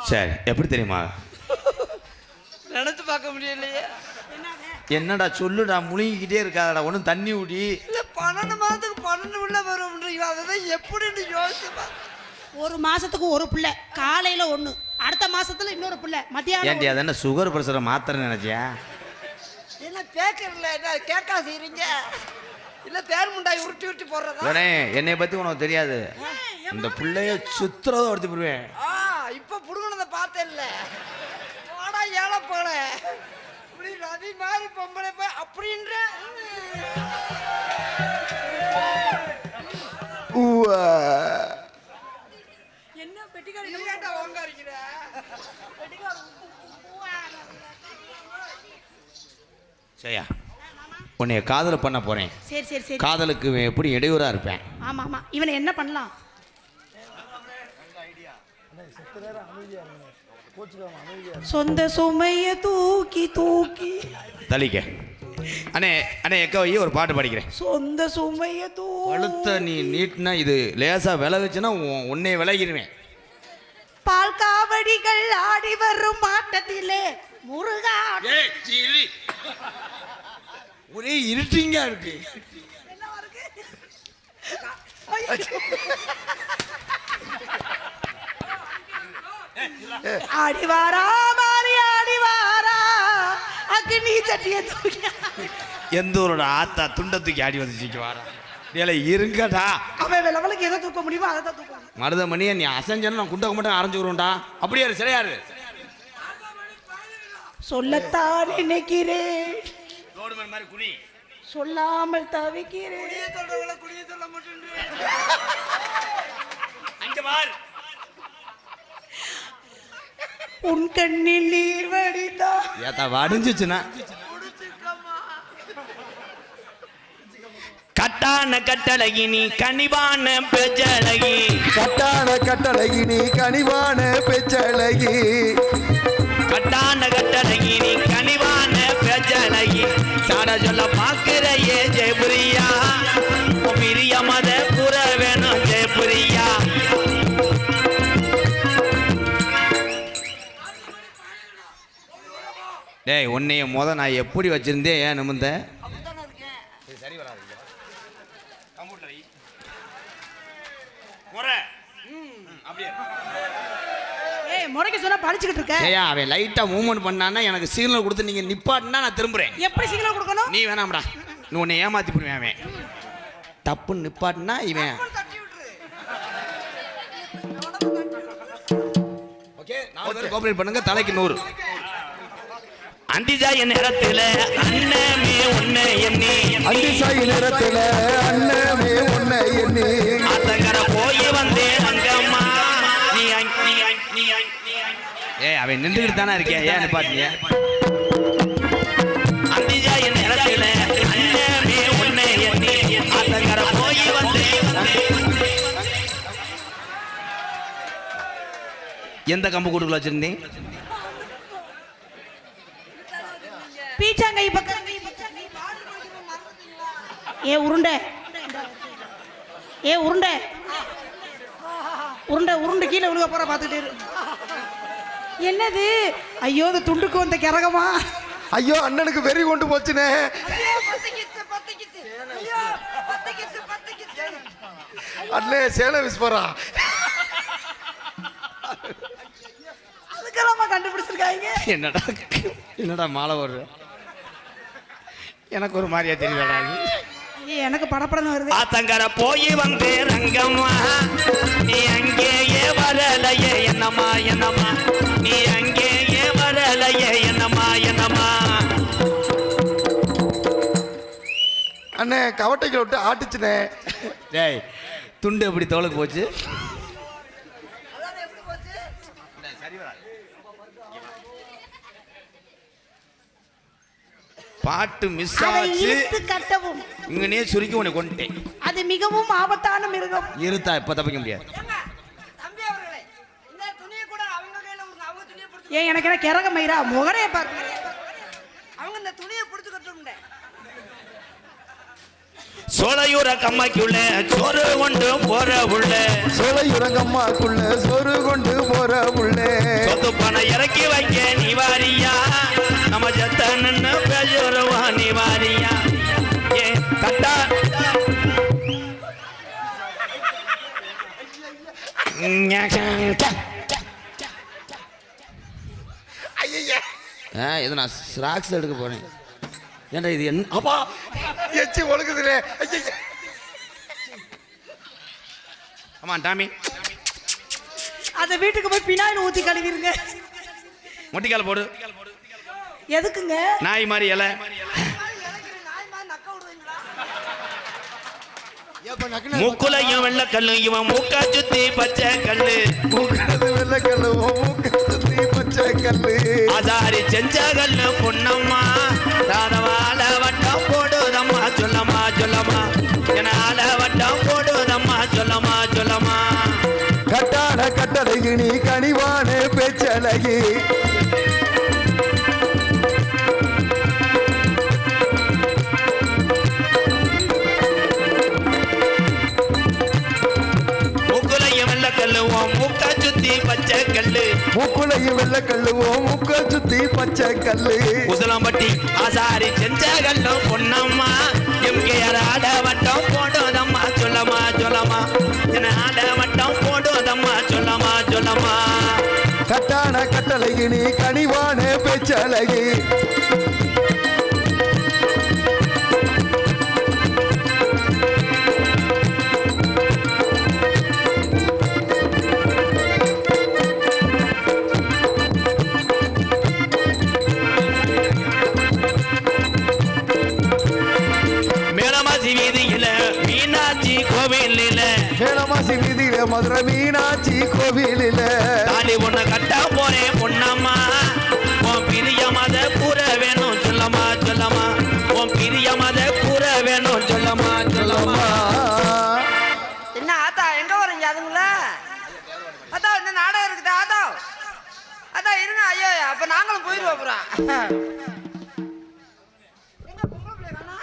சரி, எப்படி தெரியுமா? நினைச்சு பார்க்க முடியலையே. என்னடா சொல்லுடா, முழுங்கிக்கிட்டே இருக்காதடா, ஒன்றும் தண்ணி ஊடி. இல்லை 12 மாதத்துக்கு 12 உள்ள வரும்ன்றீங்களா? அதுதான் எப்படின்னு யோசிச்சு. ஒரு மாசத்துக்கு ஒரு பிள்ளை, காலையில ஒண்ணு, அடுத்த மாசத்துல இன்னொரு பிள்ளை, மத்தியானம். ஏன்டி அது என்ன சுகர் பிரஷரை மாத்திரை நினைச்சியா? என்ன கேட்கறல, என்ன கேட்கா செய்றீங்க? இல்லை தேர் முண்டாய் உருட்டி உருட்டி போடுறதா? என்னை பத்தி உனக்கு தெரியாது. இந்த பிள்ளைய சுத்துறத எடுத்து போடுவேன். இப்போ புடுங்கினதை பார்த்தேன். இல்லை போடா ஏழை போல இப்படி ரவி மாதிரி பொம்பளை போய் அப்படின்ற. என்ன பெட்டிக்காரி இல்லையாண்டா ஓங்காரிக்கிற? சரியா, உன்னைய காதல் பண்ண போறேன். சரி சரி சரி. காதலுக்கு எப்படி இடையூறா இருப்பேன். ஆமா ஆமா, இவனை என்ன பண்ணலாம்? சொந்த சுமைய தூக்கி தூக்கி தலிக்க. அண்ணே அண்ணே, எக்க வை, ஒரு பாட்டு படிக்கிறேன். சொந்த சுமைய தூக்கி அழுத்த நீ நீட்டினா இது லேசா விலகுச்சுன்னா உன்னை விலகிடுவேன். பால் காவடிகள் ஆடி வரும் மாட்டத்திலே முருகா. ஒரே இருட்டிங்கா இருக்கு. ஆடிவாரா மாறி ஆடிவாரா அக்னி சட்டிய தூக்கி. எந்த ஒரு ஆத்தா துண்ட தூக்கி ஆடி வந்துச்சு வாரா. ஏல இருங்கடா, அவன் லெவலுக்கு எதை தூக்க முடியுமோ அதை தான் தூக்குவாங்க. மருதமணியை நீ அசைஞ்சன்னு நான் குண்டக்க மட்டும் அரைஞ்சு விடுவோம்டா. அப்படியே சரியாரு. சொல்லத்தான் நினைக்கிறேன், ரோடுமேன் மாதிரி குனி, சொல்லாமல் தவிக்கிறேன். குடிய சொல்றவங்கள குடிய சொல்ல மாட்டேன். அங்க பார். உன் கண்ணில் நீர் வடிந்தா ஏத்தா வடிஞ்சிச்சுன்னா கட்டான கட்டழகி நீ கனிவான பெச்சழகி. கட்டான கட்டழகி நீ கனிவான பெச்சழகி. கட்டான கட்டழகி நீ கனிவான பெச்சழகி. சாட சொல்ல பாக்குறையே ஜெயபுரியா, பிரிய மத புற வேணும் ஜெயபுரியா. டேய், உன்னைய நான் எப்படி வச்சிருந்தேன்? ஏன் நிமிந்த சரி வராது. முறைக்கு சொன்னா படிச்சுக்கிட்டு இருக்க. ஏயா, அவன் லைட்டா மூவ்மெண்ட் பண்ணான்னா எனக்கு சிக்னல் கொடுத்து நீங்க நிப்பாட்டினா நான் திரும்புறேன். எப்படி சிக்னல் கொடுக்கணும்? நீ வேணாம்டா, நீ உன்னை ஏமாத்தி போடுவேன். அவன் தப்புன்னு நிப்பாட்டினா இவன் ஓகே. 4 பேர் கோஆபரேட் பண்ணுங்க. தலைக்கு 100. அந்திசாய நேரத்துல அண்ணமே உன்னை எண்ணி, அந்திசாய நேரத்துல அண்ணமே உன்னை எண்ணி, ஆத்தங்கர போய் வந்தே அங்கம்மா நீ ஏய், அவன் நின்றுகிட்டு தானே இருக்கேன். ஏன் நிப்பாட்டிய? அந்திசாய நேரத்துல அண்ணமே உன்னை எண்ணி, ஆத்தங்கர போய் வந்தே. எந்த கம்பு கூட்டுக்குள்ள வச்சிருந்தேன்? பீச்சாங்கை பக்கம். ஏ உருண்டை, ஏ உருண்டை உருண்டை உருண்டை கீழே விழுக போற பார்த்துட்டு இரு. என்னது? ஐயோ, அது துண்டுக்கு வந்த கிறகமா? ஐயோ, அண்ணனுக்கு வெறி கொண்டு போச்சுனே. அண்ணே சேலை விஸ்வரா அதுக்கெல்லாம் கண்டுபிடிச்சிருக்காங்க. என்னடா மாலை வர்ற? எனக்கு ஒரு மாதிரியா தெரியலடா. எனக்கு படப்படம் வருது. ஆத்தங்கர போய் வந்து ரங்கம்மா நீ அங்கேயே வரலையே என்னம்மா என்னம்மா, நீ அங்கேயே வரலையே என்னம்மா என்னம்மா. அண்ணே கவட்டைகளை விட்டு ஆட்டுச்சுனே. டேய், துண்டு எப்படி தோலுக்கு போச்சு? பாட்டு மிஸ் ஆச்சு. கட்டவும் இங்கனே சுருக்கி உன்னை கொண்டுட்டேன். அது மிகவும் ஆபத்தான மிருகம். இருத்தா இப்ப தப்பிக்க முடியாது. தம்பி அவர்களே, இந்த துணியை கூட அவங்க கையில அவங்க துணியை பிடிச்சு. ஏன் எனக்கு என்ன கிறக மயிரா? முகரைய பாரு. அவங்க இந்த துணியை பிடிச்சு கட்டும்டே. சோலையூர கம்மாக்குள்ள சோறு கொண்டு போற உள்ள, சோலையூர கம்மாக்குள்ள சோறு கொண்டு போற உள்ள, சொந்த இறக்கி வைக்க நீ வாரியா நம்ம ஜத்த நின்னு பேசுறவா நீ வாரியா ஏ கட்டா இது நான் ஸ்ராக்ஸ் எடுக்க போறேன். ஏன்டா இது என்ன அப்பா எச்சி ஒழுகுதுலே. ஐயா ஆமா டாமி அந்த வீட்டுக்கு போய் பினாயில் ஊத்தி கழுவிருங்க. மொட்டிக்கால போடு. எதுக்குங்க? நாய் மாதிரி இலை. மூக்குலையும் வெள்ள கல்லு இவன் மூக்கா சுத்தி பச்சை கல்லு மூக்கது வெள்ளை கல்லு மூக்க சுத்தி பச்சை கல்லு ஆசாரி செஞ்ச கல்லு பொன்னம்மா ராதவால வட்டம் போடுதம்மா சொல்லம்மா சொல்லம்மா என்னால வட்டம் போடுதம்மா சொல்லம்மா சொல்லம்மா கட்டான கட்டழகி நீ கனிவான பேச்சழகி மூக்குலையும் வெள்ள கல்லு மூக்கா சுத்தி பச்சை கல்லு மூக்குலையும் வெள்ளை கல்லு மூக்க சுத்தி பச்சை கல்லு உசலம்பட்டி ஆசாரி செஞ்ச கல்லு பொன்னம்மா எம்கேஆர் வட்டம் போடுதம்மா சொல்லம்மா சொல்லம்மா என்னால வட்டம் போடுதம்மா சொல்லம்மா சொல்லம்மா கட்டான கட்டழகி நீ கனிவான பேச்சழகி மேலமாசி வீதியில மீனாட்சி கோவிலில மேலமாசி வீதியில மதுரை மீனாட்சி கோவிலில தாலி ஒண்ணு கட்ட போறேன் பொன்னம்மா உன் பிரிய மத கூற வேணும் சொல்லம்மா சொல்லம்மா உன் பிரிய மத கூற வேணும் சொல்லம்மா சொல்லம்மா என்ன ஆத்தா எங்க வரீங்க அதுங்கள? அதான் என்ன நாடகம் இருக்குது ஆத்தா. அதான் இருங்க ஐயோ அப்ப நாங்களும் போயிருவோம் அப்புறம். எங்க பொம்பளை பிள்ளை காணோம்?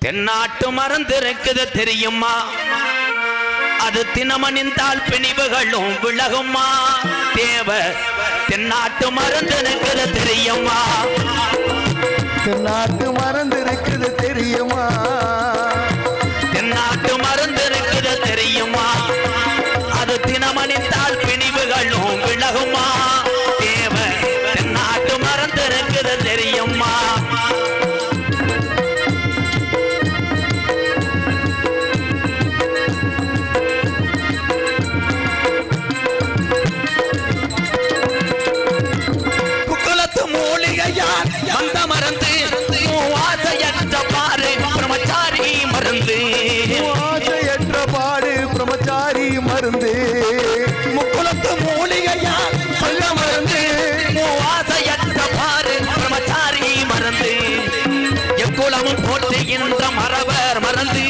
தென்னாட்டு மருந்து இருக்குது தெரியுமா அது தினமணிந்தால் பிணிவுகளும் விலகுமா தேவ தென்னாட்டு மருந்து இருக்குது தெரியுமா நாட்டு மறந்து இருக்குது தெரியுமா தென்னாட்டு மருந்து இருக்குது தெரியுமா அது தினமணிந்தால் பிணிவுகளும் விலகுமா தேவ தென்னாட்டு மருந்து இருக்குது தெரியுமா புக்குளத்து மூலிகையார் வந்த மருந்து வாசையற்ற பாரு பிரமச்சாரி மருந்து ஆசையற்ற பாடு பிரமச்சாரி மருந்து முக்குளத்து மூலிகையார் வந்த மருந்து வாசையற்ற பாரு பிரமச்சாரி மருந்து எக்குளமும் போற்றுகின்ற மரவர் மறந்து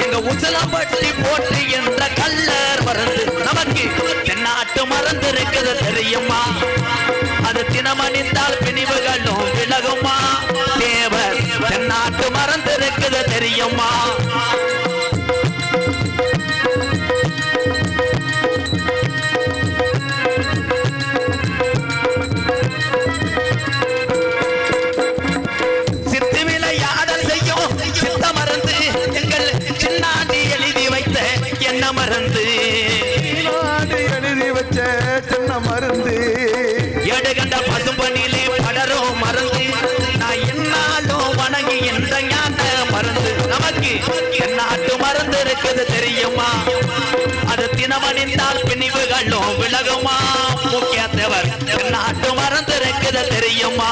எங்க உசலம்பட்டி போற்றுகின்ற கல்லர் மறந்து நமக்கு தென்னாட்டு மறந்து இருக்குது தெரியுமா அது தினமணிந்தால் பிணிவுகளும் விலகுமா தேவர் தென்னாட்டு மறந்து இருக்குது தெரியுமா சித்து விளையாடல் செய்யும் சித்த மறந்து எங்கள் சின்னாண்டி எழுதி வைத்த என்ன மறந்து நாடு எழுதி வச்ச சின்ன மருந்து எடுகண்ட பசும்பனிலே படரும் மறந்து நான் என்னாலும் வணங்கி என்ற ஞான மறந்து நமக்கு என்னாட்டு மறந்து இருக்குது தெரியுமா அது தினமணிந்தால் பிணிவுகளும் விலகுமா முக்கிய தேவர் என்னாட்டு மறந்து இருக்குது தெரியுமா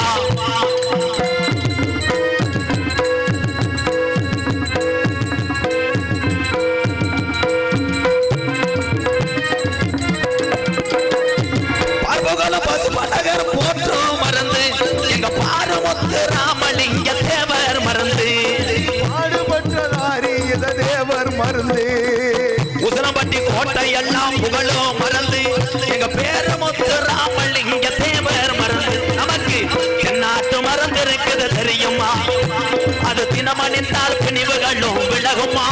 பார்வகால பசுமநகர் போற்றும் மறந்து எங்க பாரமுத்து ராமலிங்க தேவர் மறந்து பாடுபட்டதாரி இத தேவர் மருந்து உசலம்பட்டி கோட்டை எல்லாம் புகழும் மறந்து எங்க பேரமுத்து ராமலிங்க தேவர் மறந்து நமக்கு தென்னாட்டு மறந்து இருக்குது தெரியுமா அது தினமணிந்தால் பிணிவுகளும் விலகுமா